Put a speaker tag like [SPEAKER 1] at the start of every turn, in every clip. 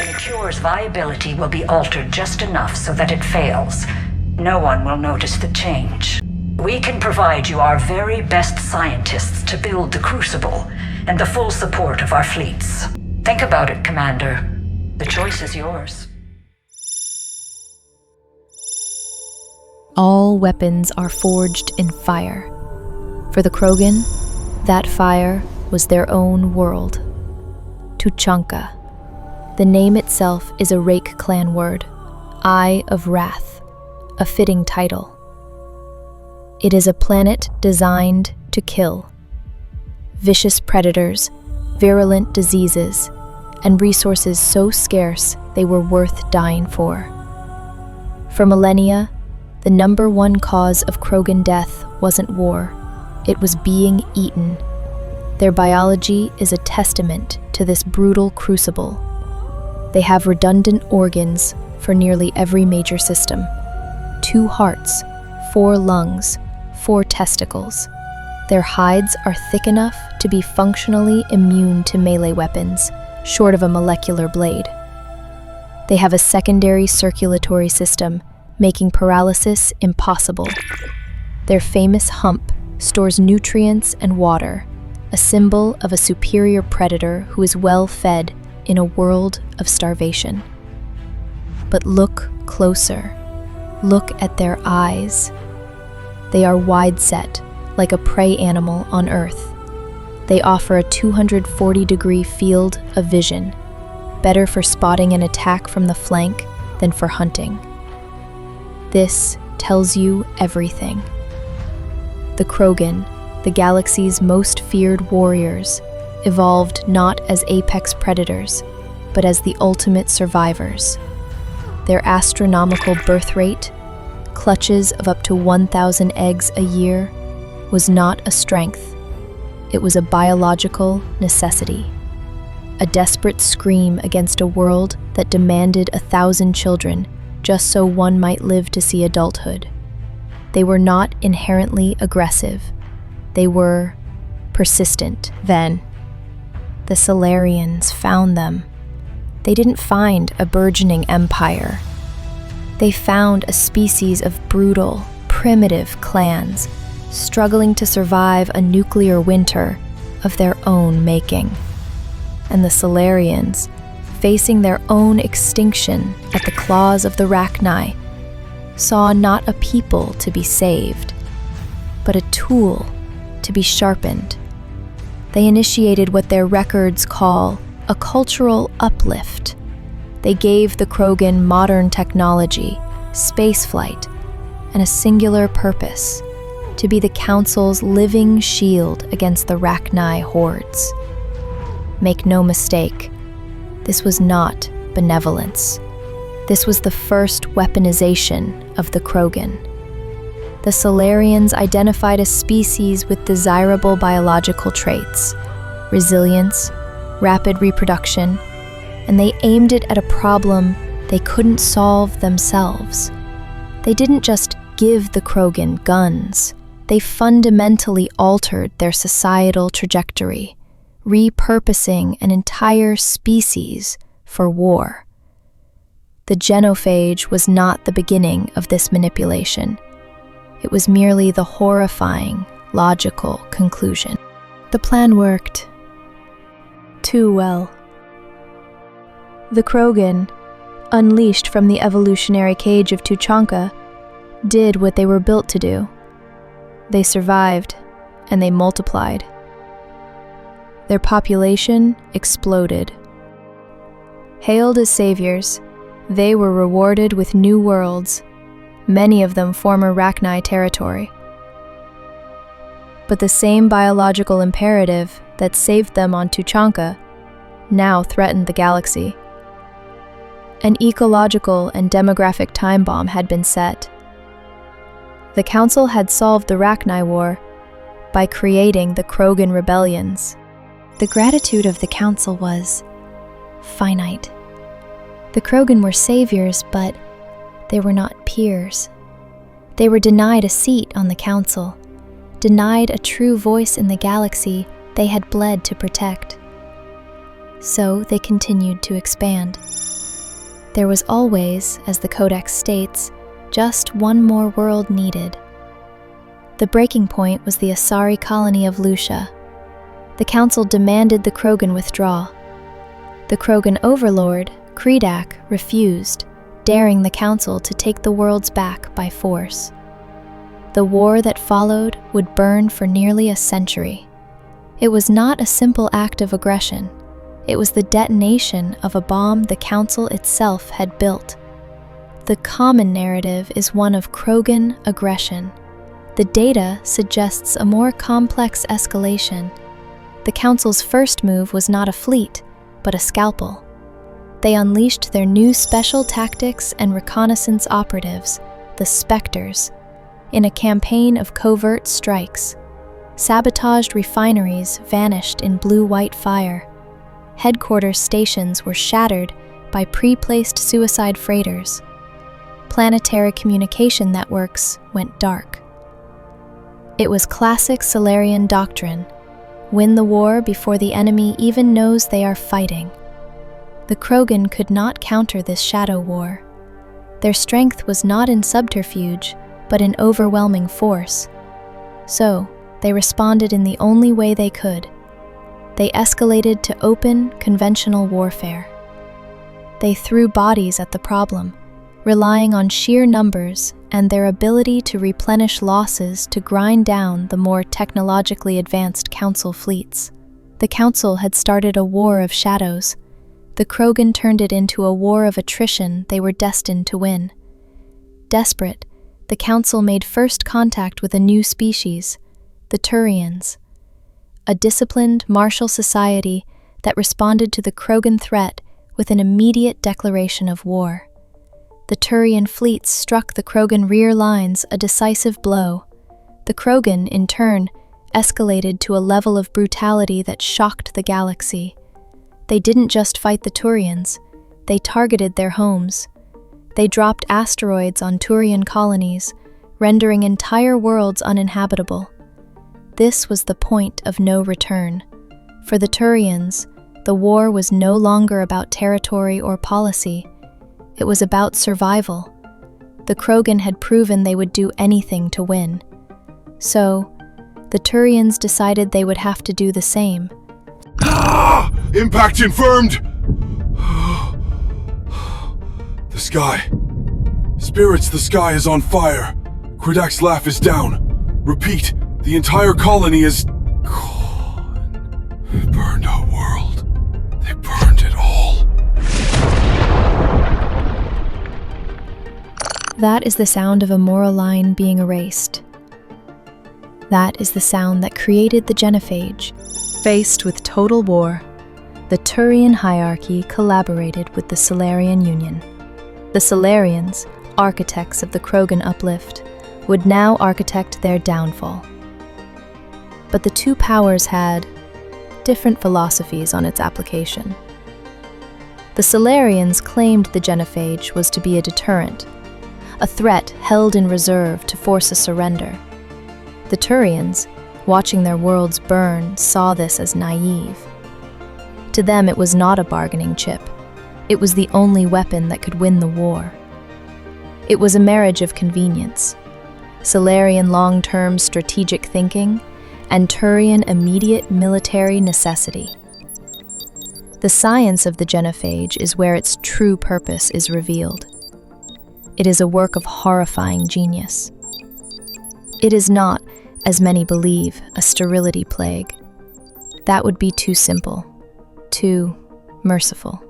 [SPEAKER 1] then the cure's viability will be altered just enough so that it fails. No one will notice the change. We can provide you our very best scientists to build the Crucible, and the full support of our fleets. Think about it, Commander. The choice is yours.
[SPEAKER 2] All weapons are forged in fire. For the Krogan, that fire was their own world. Tuchanka. The name itself is a Rake clan word, Eye of Wrath, a fitting title. It is a planet designed to kill. Vicious predators, virulent diseases, and resources so scarce they were worth dying for. For millennia, the number one cause of Krogan death wasn't war, it was being eaten. Their biology is a testament to this brutal crucible. They have redundant organs for nearly every major system. 2 hearts, 4 lungs, 4 testicles. Their hides are thick enough to be functionally immune to melee weapons, short of a molecular blade. They have a secondary circulatory system, making paralysis impossible. Their famous hump stores nutrients and water, a symbol of a superior predator who is well fed in a world of starvation. But look closer. Look at their eyes. They are wide-set, like a prey animal on Earth. They offer a 240-degree field of vision, better for spotting an attack from the flank than for hunting. This tells you everything. The Krogan, the galaxy's most feared warriors, evolved not as apex predators, but as the ultimate survivors. Their astronomical birth rate, clutches of up to 1,000 eggs a year, was not a strength. It was a biological necessity. A desperate scream against a world that demanded 1,000 children just so one might live to see adulthood. They were not inherently aggressive. They were persistent. Then, the Salarians found them. They didn't find a burgeoning empire. They found a species of brutal, primitive clans, struggling to survive a nuclear winter of their own making. And the Salarians, facing their own extinction at the claws of the Rachni, saw not a people to be saved, but a tool to be sharpened. They initiated what their records call a cultural uplift. They gave the Krogan modern technology, spaceflight, and a singular purpose: to be the Council's living shield against the Rachni hordes. Make no mistake, this was not benevolence. This was the first weaponization of the Krogan. The Salarians identified a species with desirable biological traits, resilience, rapid reproduction, and they aimed it at a problem they couldn't solve themselves. They didn't just give the Krogan guns, they fundamentally altered their societal trajectory, repurposing an entire species for war. The Genophage was not the beginning of this manipulation. It was merely the horrifying, logical conclusion. The plan worked too well. The Krogan, unleashed from the evolutionary cage of Tuchanka, did what they were built to do. They survived, and they multiplied. Their population exploded. Hailed as saviors, they were rewarded with new worlds, many of them former Rachni territory. But the same biological imperative that saved them on Tuchanka now threatened the galaxy. An ecological and demographic time bomb had been set. The Council had solved the Rachni War by creating the Krogan rebellions. The gratitude of the Council was finite. The Krogan were saviors, but they were not peers. They were denied a seat on the Council, denied a true voice in the galaxy they had bled to protect. So they continued to expand. There was always, as the Codex states, just one more world needed. The breaking point was the Asari colony of Lucia. The Council demanded the Krogan withdraw. The Krogan overlord, Credak, refused, daring the Council to take the worlds back by force. The war that followed would burn for nearly a century. It was not a simple act of aggression. It was the detonation of a bomb the Council itself had built. The common narrative is one of Krogan aggression. The data suggests a more complex escalation. The Council's first move was not a fleet, but a scalpel. They unleashed their new special tactics and reconnaissance operatives, the Spectres, in a campaign of covert strikes. Sabotaged refineries vanished in blue-white fire. Headquarters stations were shattered by pre-placed suicide freighters. Planetary communication networks went dark. It was classic Salarian doctrine: win the war before the enemy even knows they are fighting. The Krogan could not counter this shadow war. Their strength was not in subterfuge, but in overwhelming force. So, they responded in the only way they could. They escalated to open, conventional warfare. They threw bodies at the problem, relying on sheer numbers and their ability to replenish losses to grind down the more technologically advanced Council fleets. The Council had started a war of shadows. The Krogan turned it into a war of attrition they were destined to win. Desperate, the Council made first contact with a new species, the Turians, a disciplined, martial society that responded to the Krogan threat with an immediate declaration of war. The Turian fleets struck the Krogan rear lines a decisive blow. The Krogan, in turn, escalated to a level of brutality that shocked the galaxy. They didn't just fight the Turians, they targeted their homes. They dropped asteroids on Turian colonies, rendering entire worlds uninhabitable. This was the point of no return. For the Turians, the war was no longer about territory or policy. It was about survival. The Krogan had proven they would do anything to win. So, the Turians decided they would have to do the same.
[SPEAKER 3] Impact confirmed! The sky. Spirits, the sky is on fire. Credak's laugh is down. Repeat, the entire colony is gone. Burned our world. They burned it all.
[SPEAKER 2] That is the sound of a moral line being erased. That is the sound that created the Genophage. Faced with total war, the Turian hierarchy collaborated with the Salarian Union. The Salarians, architects of the Krogan uplift, would now architect their downfall. But the two powers had different philosophies on its application. The Salarians claimed the Genophage was to be a deterrent, a threat held in reserve to force a surrender. The Turians, watching their worlds burn, saw this as naive. To them, it was not a bargaining chip. It was the only weapon that could win the war. It was a marriage of convenience, Salarian long-term strategic thinking, and Turian immediate military necessity. The science of the Genophage is where its true purpose is revealed. It is a work of horrifying genius. It is not, as many believe, a sterility plague. That would be too simple, too merciful.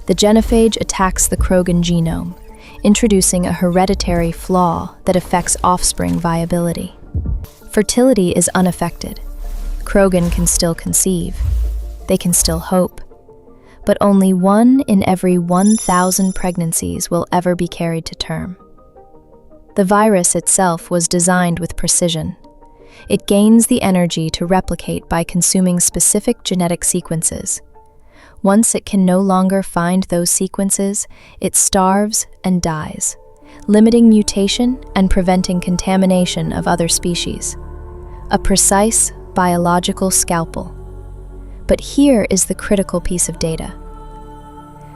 [SPEAKER 2] The Genophage attacks the Krogan genome, introducing a hereditary flaw that affects offspring viability. Fertility is unaffected. Krogan can still conceive. They can still hope. But only 1 in every 1,000 pregnancies will ever be carried to term. The virus itself was designed with precision. It gains the energy to replicate by consuming specific genetic sequences. Once it can no longer find those sequences, it starves and dies, limiting mutation and preventing contamination of other species. A precise biological scalpel. But here is the critical piece of data.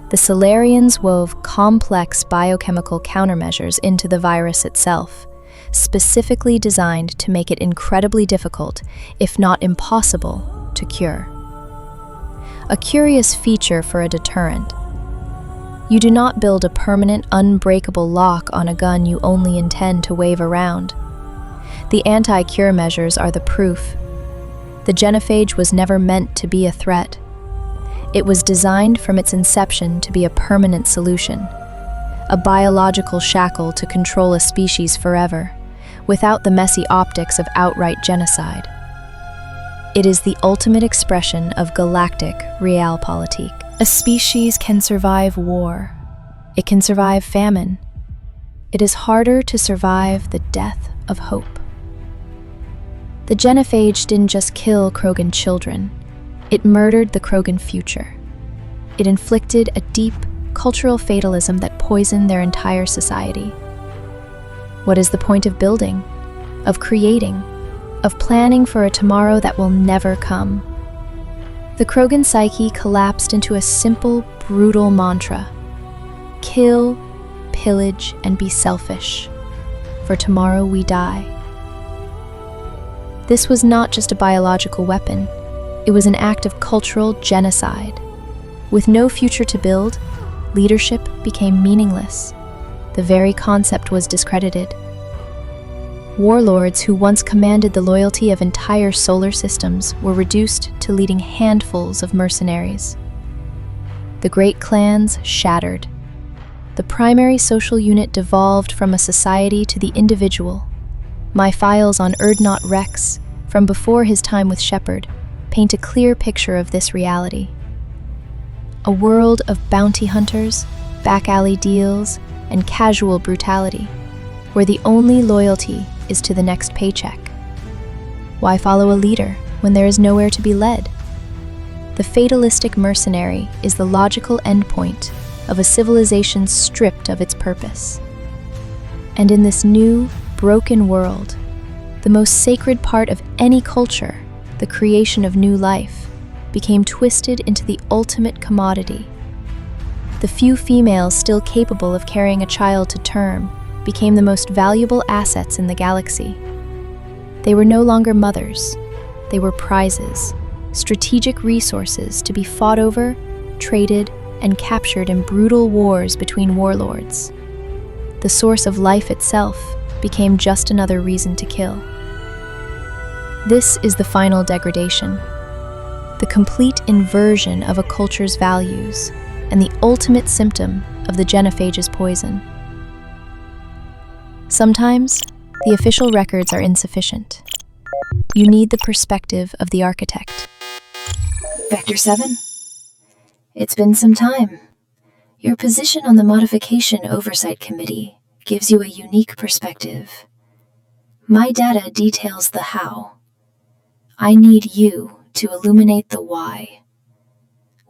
[SPEAKER 2] The Salarians wove complex biochemical countermeasures into the virus itself, specifically designed to make it incredibly difficult, if not impossible, to cure. A curious feature for a deterrent. You do not build a permanent, unbreakable lock on a gun you only intend to wave around. The anti-cure measures are the proof. The Genophage was never meant to be a threat. It was designed from its inception to be a permanent solution, a biological shackle to control a species forever, without the messy optics of outright genocide. It is the ultimate expression of galactic realpolitik. A species can survive war. It can survive famine. It is harder to survive the death of hope. The Genophage didn't just kill Krogan children. It murdered the Krogan future. It inflicted a deep cultural fatalism that poisoned their entire society. What is the point of building, of creating, of planning for a tomorrow that will never come? The Krogan psyche collapsed into a simple, brutal mantra: kill, pillage, and be selfish, for tomorrow we die. This was not just a biological weapon, it was an act of cultural genocide. With no future to build, leadership became meaningless. The very concept was discredited. Warlords who once commanded the loyalty of entire solar systems were reduced to leading handfuls of mercenaries. The great clans shattered. The primary social unit devolved from a society to the individual. My files on Urdnot Rex, from before his time with Shepard, paint a clear picture of this reality. A world of bounty hunters, back-alley deals, and casual brutality, where the only loyalty is to the next paycheck. Why follow a leader when there is nowhere to be led? The fatalistic mercenary is the logical endpoint of a civilization stripped of its purpose. And in this new, broken world, the most sacred part of any culture, the creation of new life, became twisted into the ultimate commodity. The few females still capable of carrying a child to term became the most valuable assets in the galaxy. They were no longer mothers. They were prizes, strategic resources to be fought over, traded, and captured in brutal wars between warlords. The source of life itself became just another reason to kill. This is the final degradation, the complete inversion of a culture's values, and the ultimate symptom of the Genophage's poison. Sometimes, the official records are insufficient. You need the perspective of the architect.
[SPEAKER 4] Vector 7? It's been some time. Your position on the Modification Oversight Committee gives you a unique perspective. My data details the how. I need you to illuminate the why.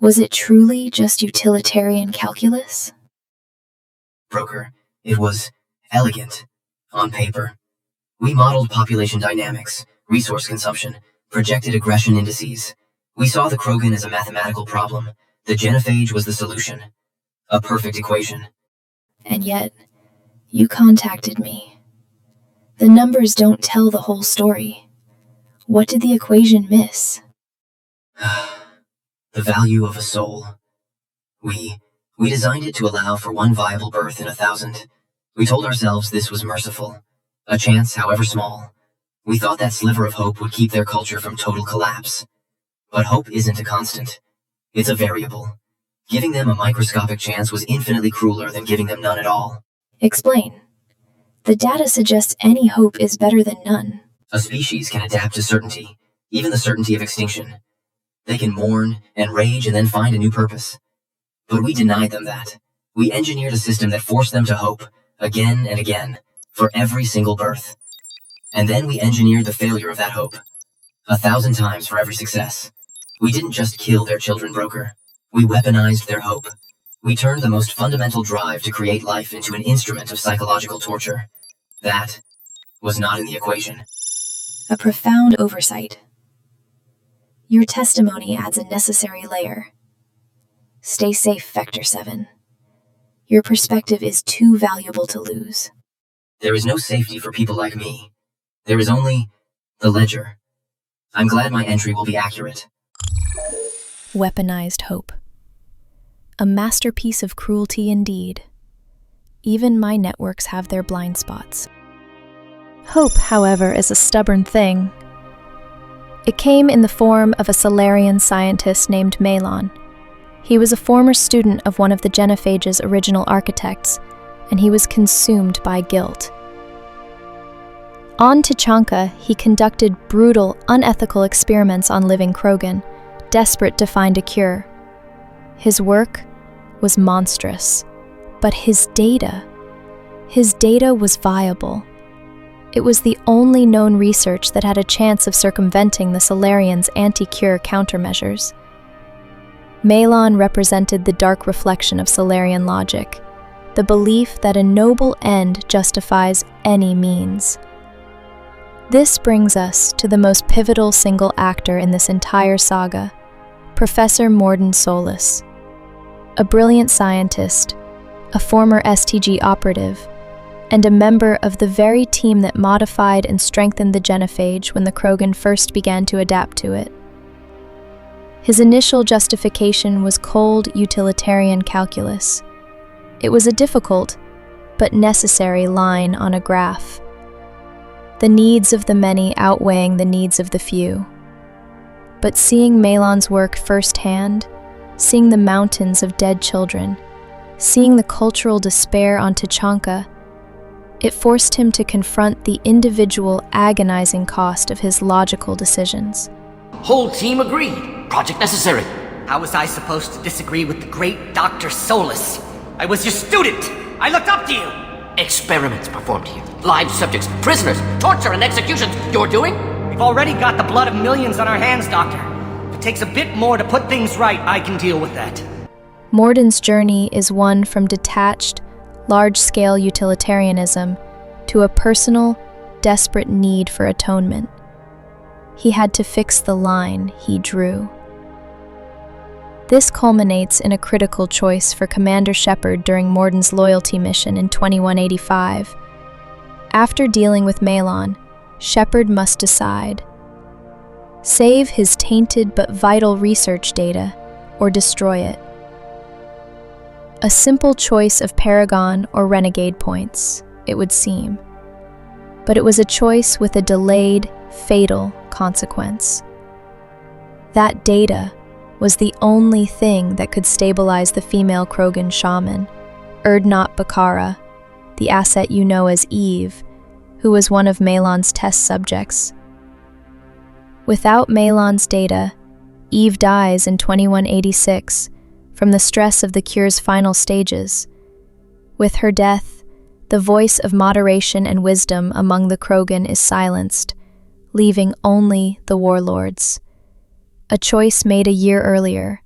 [SPEAKER 4] Was it truly just utilitarian calculus?
[SPEAKER 5] Broker, it was elegant. On paper. We modeled population dynamics, resource consumption, projected aggression indices. We saw the Krogan as a mathematical problem. The Genophage was the solution. A perfect equation.
[SPEAKER 4] And yet, you contacted me. The numbers don't tell the whole story. What did the equation miss?
[SPEAKER 5] The value of a soul. We designed it to allow for one viable birth in 1,000. We told ourselves this was merciful. A chance, however small. We thought that sliver of hope would keep their culture from total collapse. But hope isn't a constant. It's a variable. Giving them a microscopic chance was infinitely crueler than giving them none at all.
[SPEAKER 4] Explain. The data suggests any hope is better than none.
[SPEAKER 5] A species can adapt to certainty, even the certainty of extinction. They can mourn and rage and then find a new purpose. But we denied them that. We engineered a system that forced them to hope, again and again, for every single birth. And then we engineered the failure of that hope. 1,000 times for every success. We didn't just kill their children, Broker. We weaponized their hope. We turned the most fundamental drive to create life into an instrument of psychological torture. That was not in the equation.
[SPEAKER 4] A profound oversight. Your testimony adds a necessary layer. Stay safe, Vector 7. Your perspective is too valuable to lose.
[SPEAKER 5] There is no safety for people like me. There is only the ledger. I'm glad my entry will be accurate.
[SPEAKER 2] Weaponized hope. A masterpiece of cruelty indeed. Even my networks have their blind spots. Hope, however, is a stubborn thing. It came in the form of a Salarian scientist named Malon. He was a former student of one of the Genophage's original architects, and he was consumed by guilt. On Tuchanka, he conducted brutal, unethical experiments on living Krogan, desperate to find a cure. His work was monstrous, but his data was viable. It was the only known research that had a chance of circumventing the Salarians' anti-cure countermeasures. Malon represented the dark reflection of Salarian logic, the belief that a noble end justifies any means. This brings us to the most pivotal single actor in this entire saga, Professor Mordin Solus. A brilliant scientist, a former STG operative, and a member of the very team that modified and strengthened the Genophage when the Krogan first began to adapt to it. His initial justification was cold utilitarian calculus. It was a difficult, but necessary line on a graph. The needs of the many outweighing the needs of the few. But seeing Malon's work firsthand, seeing the mountains of dead children, seeing the cultural despair on Tuchanka, it forced him to confront the individual agonizing cost of his logical decisions.
[SPEAKER 6] Whole team agreed. Project necessary. How was I supposed to disagree with the great Dr. Solus? I was your student! I looked up to you! Experiments performed here. Live subjects, prisoners, torture and executions. You're doing? We've already got the blood of millions on our hands, Doctor. If it takes a bit more to put things right, I can deal with that.
[SPEAKER 2] Mordin's journey is one from detached, large-scale utilitarianism to a personal, desperate need for atonement. He had to fix the line he drew. This culminates in a critical choice for Commander Shepard during Mordin's loyalty mission in 2185. After dealing with Malon, Shepard must decide: save his tainted but vital research data, or destroy it. A simple choice of Paragon or Renegade points, it would seem. But it was a choice with a delayed, fatal consequence. That data was the only thing that could stabilize the female Krogan shaman, Erdnot Bakara, the asset you know as Eve, who was one of Malon's test subjects. Without Malon's data, Eve dies in 2186 from the stress of the cure's final stages. With her death, the voice of moderation and wisdom among the Krogan is silenced, leaving only the warlords. A choice made a year earlier,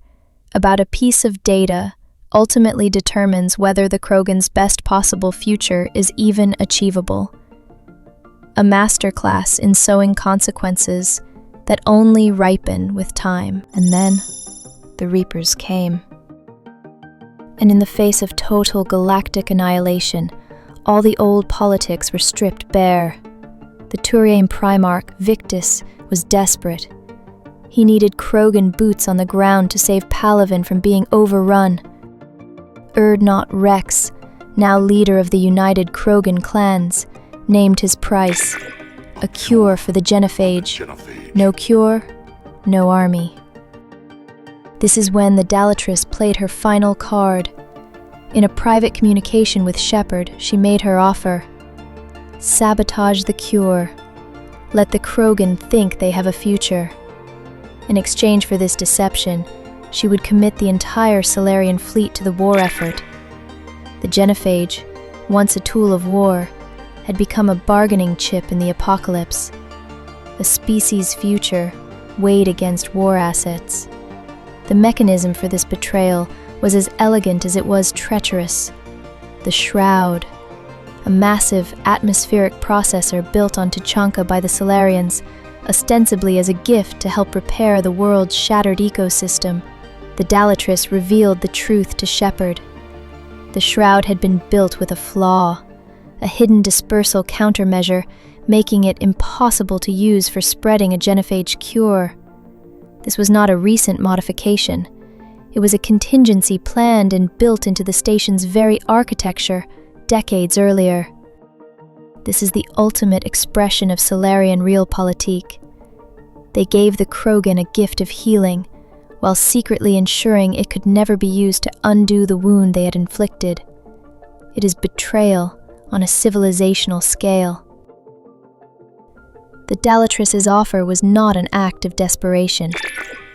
[SPEAKER 2] about a piece of data, ultimately determines whether the Krogan's best possible future is even achievable. A masterclass in sowing consequences that only ripen with time. And then, the Reapers came. And in the face of total galactic annihilation, all the old politics were stripped bare. The Turian Primarch, Victus, was desperate. He needed Krogan boots on the ground to save Palaven from being overrun. Erdnot Rex, now leader of the united Krogan clans, named his price: a cure for the Genophage. No cure, no army. This is when the Dalatrass played her final card. In a private communication with Shepard, she made her offer: sabotage the cure. Let the Krogan think they have a future. In exchange for this deception, she would commit the entire Salarian fleet to the war effort. The Genophage, once a tool of war, had become a bargaining chip in the apocalypse. The species' future weighed against war assets. The mechanism for this betrayal was as elegant as it was treacherous. The Shroud, a massive atmospheric processor built on Tuchanka by the Salarians, ostensibly as a gift to help repair the world's shattered ecosystem. The Dalatrass revealed the truth to Shepard. The shroud had been built with a flaw, a hidden dispersal countermeasure, making it impossible to use for spreading a genophage cure. This was not a recent modification. It was a contingency planned and built into the station's very architecture decades earlier. This is the ultimate expression of Salarian realpolitik. They gave the Krogan a gift of healing, while secretly ensuring it could never be used to undo the wound they had inflicted. It is betrayal on a civilizational scale. The Dalatrass's offer was not an act of desperation.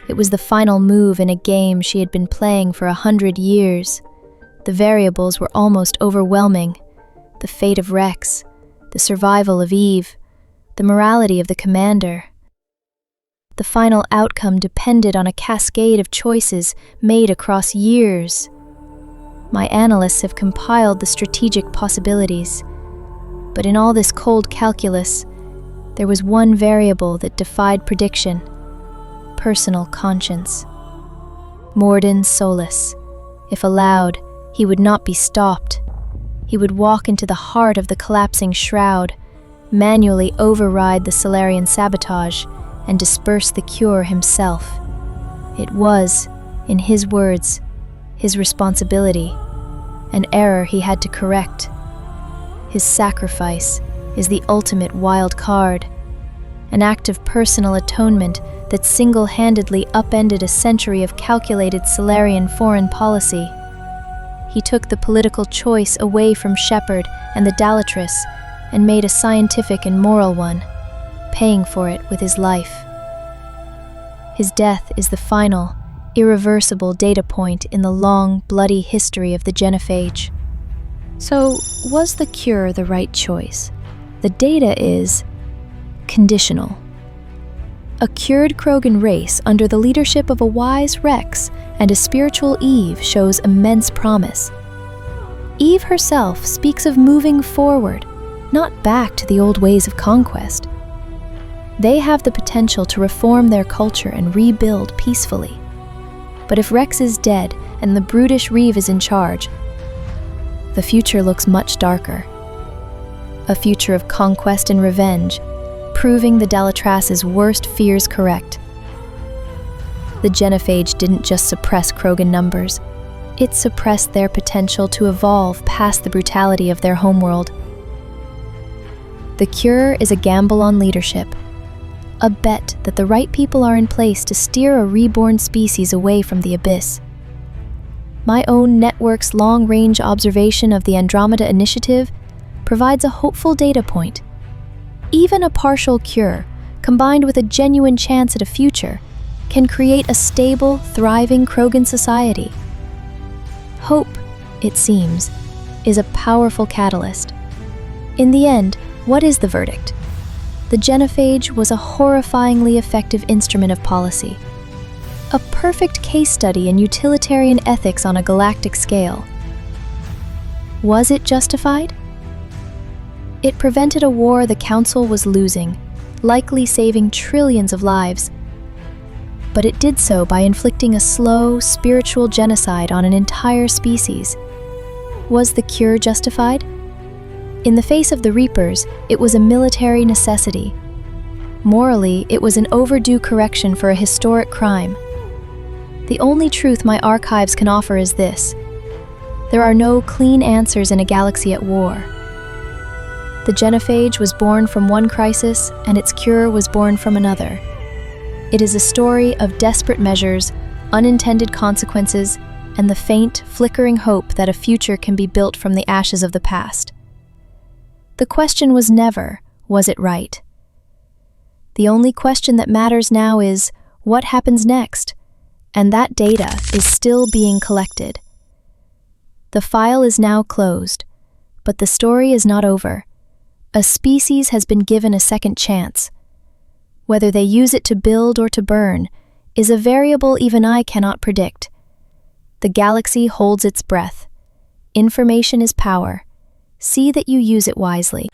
[SPEAKER 2] It was the final move in a game she had been playing for 100 years. The variables were almost overwhelming. The fate of Rex, the survival of Eve, the morality of the commander. The final outcome depended on a cascade of choices made across years. My analysts have compiled the strategic possibilities. But in all this cold calculus, there was one variable that defied prediction: personal conscience. Mordin Solus. If allowed, he would not be stopped. He would walk into the heart of the collapsing shroud, manually override the Salarian sabotage, and disperse the cure himself. It was, in his words, his responsibility, an error he had to correct. His sacrifice is the ultimate wild card, an act of personal atonement that single-handedly upended a century of calculated Salarian foreign policy. He took the political choice away from Shepard and the Dalatrass and made a scientific and moral one, paying for it with his life. His death is the final, irreversible data point in the long, bloody history of the Genophage. So, was the cure the right choice? The data is conditional. A cured Krogan race under the leadership of a wise Rex and a spiritual Eve shows immense promise. Eve herself speaks of moving forward, not back to the old ways of conquest. They have the potential to reform their culture and rebuild peacefully. But if Rex is dead and the brutish Reeve is in charge, the future looks much darker. A future of conquest and revenge, proving the Dalatrass's worst fears correct. The Genophage didn't just suppress Krogan numbers, it suppressed their potential to evolve past the brutality of their homeworld. The cure is a gamble on leadership, a bet that the right people are in place to steer a reborn species away from the abyss. My own network's long-range observation of the Andromeda Initiative provides a hopeful data point. Even a partial cure, combined with a genuine chance at a future, can create a stable, thriving Krogan society. Hope, it seems, is a powerful catalyst. In the end, what is the verdict? The Genophage was a horrifyingly effective instrument of policy, a perfect case study in utilitarian ethics on a galactic scale. Was it justified? It prevented a war the Council was losing, likely saving trillions of lives. But it did so by inflicting a slow, spiritual genocide on an entire species. Was the cure justified? In the face of the Reapers, it was a military necessity. Morally, it was an overdue correction for a historic crime. The only truth my archives can offer is this: there are no clean answers in a galaxy at war. The Genophage was born from one crisis, and its cure was born from another. It is a story of desperate measures, unintended consequences, and the faint, flickering hope that a future can be built from the ashes of the past. The question was never, was it right? The only question that matters now is, what happens next? And that data is still being collected. The file is now closed, but the story is not over. A species has been given a second chance. Whether they use it to build or to burn is a variable even I cannot predict. The galaxy holds its breath. Information is power. See that you use it wisely.